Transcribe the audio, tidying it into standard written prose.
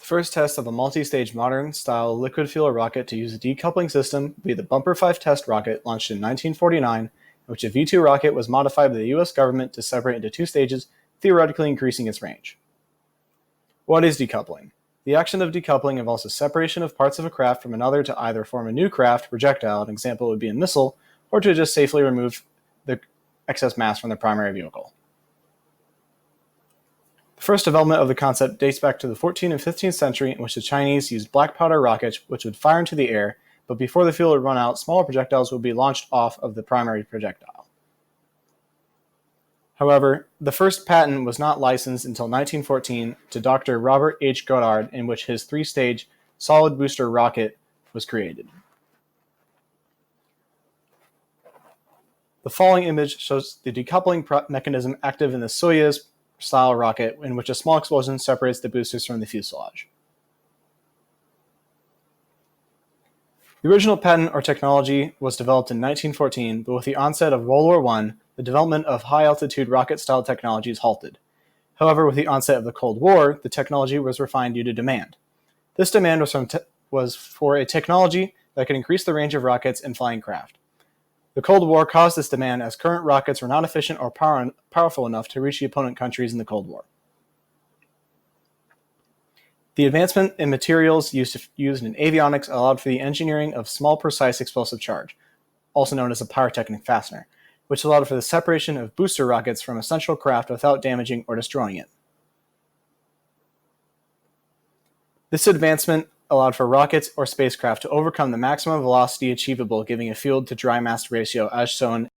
First test of a multi-stage modern-style liquid-fuel rocket to use a decoupling system would be the Bumper 5 test rocket launched in 1949, in which a V-2 rocket was modified by the U.S. government to separate into two stages, theoretically increasing its range. What is decoupling? The action of decoupling involves the separation of parts of a craft from another to either form a new craft, projectile, an example would be a missile, or to just safely remove the excess mass from the primary vehicle. The first development of the concept dates back to the 14th and 15th century, in which the Chinese used black powder rockets which would fire into the air, but before the fuel would run out, smaller projectiles would be launched off of the primary projectile. However, the first patent was not licensed until 1914 to Dr. Robert H. Goddard, in which his three-stage solid booster rocket was created. The following image shows the decoupling mechanism active in the Soyuz-style rocket, in which a small explosion separates the boosters from the fuselage. The original patent or technology was developed in 1914, but with the onset of World War I, the development of high-altitude rocket-style technologies halted. However, with the onset of the Cold War, the technology was refined due to demand. This demand was for a technology that could increase the range of rockets and flying craft. The Cold War caused this demand as current rockets were not efficient or powerful enough to reach the opponent countries in the Cold War. The advancement in materials used in avionics allowed for the engineering of small, precise explosive charge, also known as a pyrotechnic fastener, which allowed for the separation of booster rockets from a central craft without damaging or destroying it. This advancement allowed for rockets or spacecraft to overcome the maximum velocity achievable, giving a fuel-to-dry mass ratio as shown